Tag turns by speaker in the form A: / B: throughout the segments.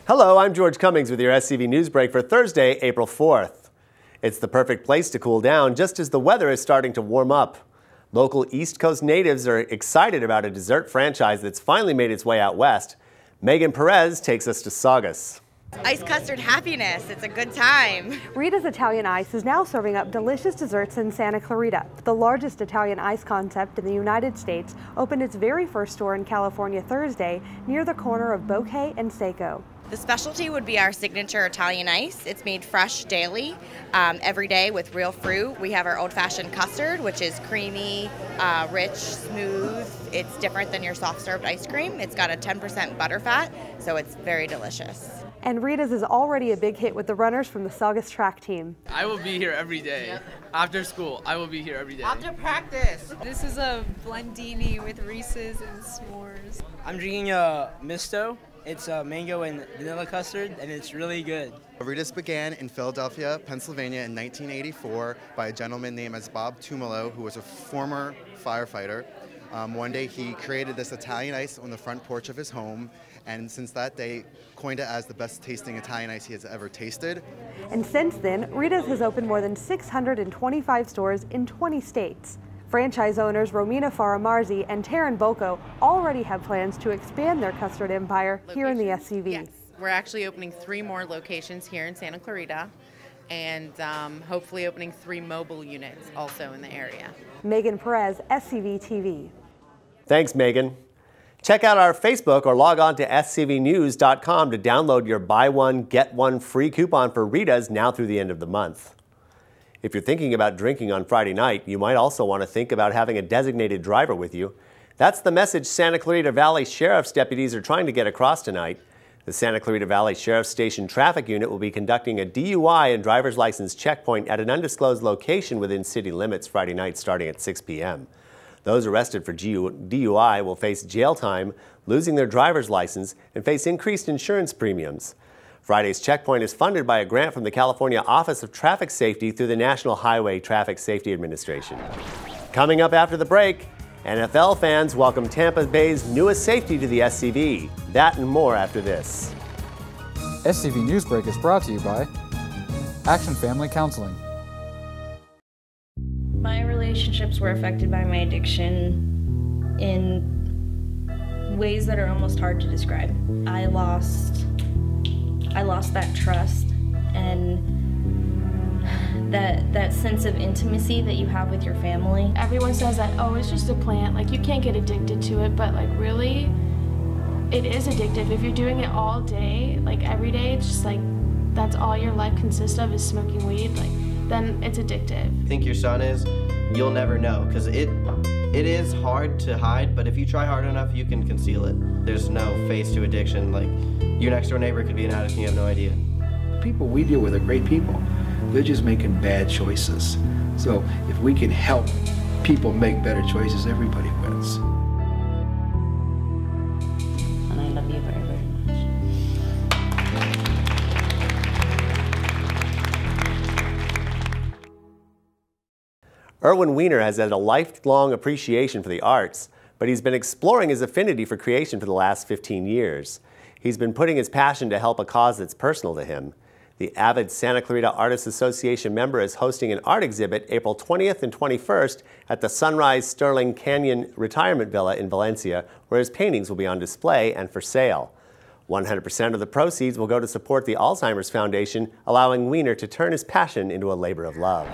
A: Hello, I'm George Cummings with your SCV News Break for Thursday, April 4th. It's the perfect place to cool down just as the weather is starting to warm up. Local East Coast natives are excited about a dessert franchise that's finally made its way out west. Megan Perez takes us to Saugus.
B: Ice custard happiness. It's a good time.
C: Rita's Italian Ice is now serving up delicious desserts in Santa Clarita. The largest Italian ice concept in the United States opened its very first store in California Thursday near the corner of Bouquet and Seco.
B: The specialty would be our signature Italian ice. It's made fresh daily, every day with real fruit. We have our old-fashioned custard, which is creamy, rich, smooth. It's different than your soft-served ice cream. It's got a 10% butterfat, so it's very delicious.
C: And Rita's is already a big hit with the runners from the Saugus track team.
D: I will be here every day. Yep. After school, I will be here every day.
B: After practice.
E: This is a blendini with Reese's and s'mores.
D: I'm drinking a Misto. It's mango and vanilla custard, and it's really good.
F: Rita's began in Philadelphia, Pennsylvania in 1984 by a gentleman named as Bob Tumolo, who was a former firefighter. One day he created this Italian ice on the front porch of his home, and since that day coined it as the best tasting Italian ice he has ever tasted.
C: And since then, Rita's has opened more than 625 stores in 20 states. Franchise owners Romina Faramarzi and Taryn Boko already have plans to expand their custard empire here in the SCV.
G: Yes, we're actually opening 3 more locations here in Santa Clarita and hopefully opening 3 mobile units also in the area.
C: Megan Perez, SCV TV.
A: Thanks, Megan. Check out our Facebook or log on to scvnews.com to download your buy one, get one free coupon for Rita's now through the end of the month. If you're thinking about drinking on Friday night, you might also want to think about having a designated driver with you. That's the message Santa Clarita Valley Sheriff's deputies are trying to get across tonight. The Santa Clarita Valley Sheriff's Station Traffic Unit will be conducting a DUI and driver's license checkpoint at an undisclosed location within city limits Friday night starting at 6 p.m. Those arrested for DUI will face jail time, losing their driver's license, and face increased insurance premiums. Friday's checkpoint is funded by a grant from the California Office of Traffic Safety through the National Highway Traffic Safety Administration. Coming up after the break, NFL fans welcome Tampa Bay's newest safety to the SCV. That and more after this.
H: SCV News Break is brought to you by Action Family Counseling.
I: My relationships were affected by my addiction in ways that are almost hard to describe. I lost that trust and that sense of intimacy that you have with your family.
E: Everyone says that, oh, it's just a plant, like you can't get addicted to it, but like really, it is addictive. If you're doing it all day, like every day, it's just like, that's all your life consists of is smoking weed, like then it's addictive.
J: I think your son is, you'll never know, because it is hard to hide, but if you try hard enough, you can conceal it. There's no face to addiction. Like, your next door neighbor could be an addict and you have no idea.
K: The people we deal with are great people. They're just making bad choices. So if we can help people make better choices, everybody wins.
I: And I love you very, very much.
A: Erwin Weiner has had a lifelong appreciation for the arts, but he's been exploring his affinity for creation for the last 15 years. He's been putting his passion to help a cause that's personal to him. The avid Santa Clarita Artists Association member is hosting an art exhibit April 20th and 21st at the Sunrise Sterling Canyon Retirement Villa in Valencia, where his paintings will be on display and for sale. 100% of the proceeds will go to support the Alzheimer's Foundation, allowing Weiner to turn his passion into a labor of love.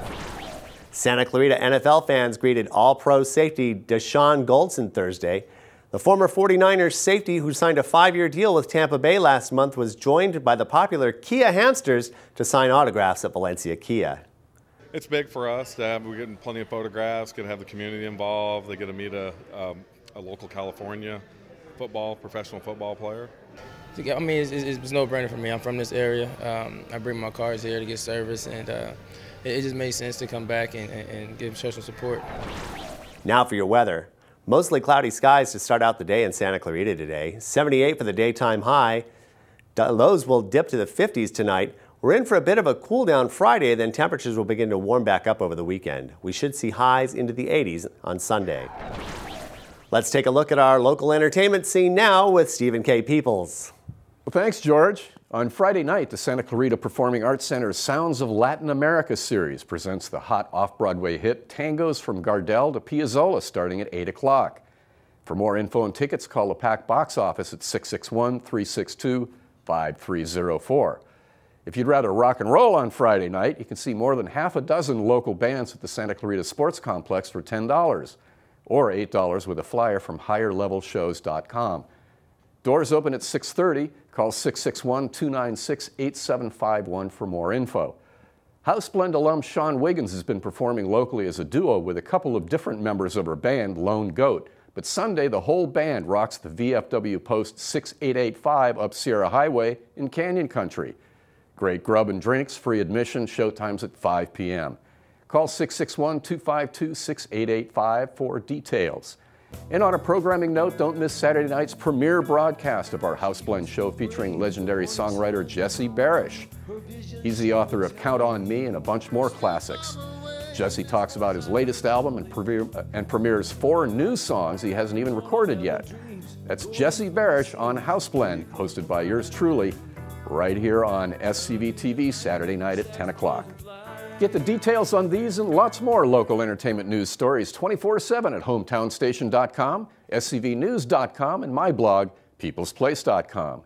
A: Santa Clarita NFL fans greeted All-Pro safety Deshaun Goldson Thursday. The former 49ers safety who signed a 5-year deal with Tampa Bay last month was joined by the popular Kia hamsters to sign autographs at Valencia Kia.
L: It's big for us. We're getting plenty of photographs, going to have the community involved. They get to meet a local California professional football player.
D: I mean, it's no-brainer for me. I'm from this area. I bring my cars here to get service, and it just made sense to come back and give social support.
A: Now for your weather. Mostly cloudy skies to start out the day in Santa Clarita today. 78 for the daytime high. Lows will dip to the 50s tonight. We're in for a bit of a cool down Friday, then temperatures will begin to warm back up over the weekend. We should see highs into the 80s on Sunday. Let's take a look at our local entertainment scene now with Stephen K. Peoples.
M: Well, thanks, George. On Friday night, the Santa Clarita Performing Arts Center's Sounds of Latin America series presents the hot off-Broadway hit Tangos from Gardel to Piazzolla starting at 8 o'clock. For more info and tickets, call the PAC box office at 661-362-5304. If you'd rather rock and roll on Friday night, you can see more than half a dozen local bands at the Santa Clarita Sports Complex for $10, or $8 with a flyer from higherlevelshows.com. Doors open at 6:30. Call 661-296-8751 for more info. House Blend alum Sean Wiggins has been performing locally as a duo with a couple of different members of her band, Lone Goat. But Sunday, the whole band rocks the VFW Post 6885 up Sierra Highway in Canyon Country. Great grub and drinks, free admission, showtimes at 5 p.m. Call 661-252-6885 for details. And on a programming note, don't miss Saturday night's premiere broadcast of our House Blend show featuring legendary songwriter Jesse Barish. He's the author of Count on Me and a bunch more classics. Jesse talks about his latest album and premieres 4 new songs he hasn't even recorded yet. That's Jesse Barish on House Blend, hosted by yours truly, right here on SCV TV Saturday night at 10 o'clock. Get the details on these and lots more local entertainment news stories 24/7 at hometownstation.com, scvnews.com, and my blog, peoplesplace.com.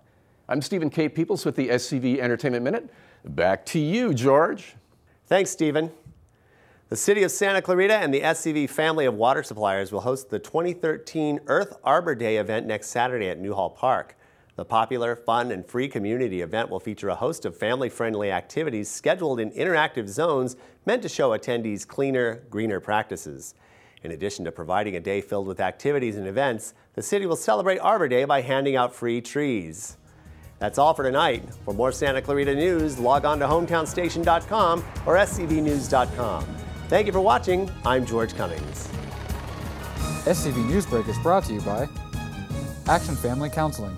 M: I'm Stephen K. Peoples with the SCV Entertainment Minute. Back to you, George.
A: Thanks, Stephen. The City of Santa Clarita and the SCV family of water suppliers will host the 2013 Earth Arbor Day event next Saturday at Newhall Park. The popular, fun, and free community event will feature a host of family-friendly activities scheduled in interactive zones meant to show attendees cleaner, greener practices. In addition to providing a day filled with activities and events, the city will celebrate Arbor Day by handing out free trees. That's all for tonight. For more Santa Clarita news, log on to hometownstation.com or scvnews.com. Thank you for watching. I'm George Cummings.
H: SCV News Break is brought to you by Action Family Counseling.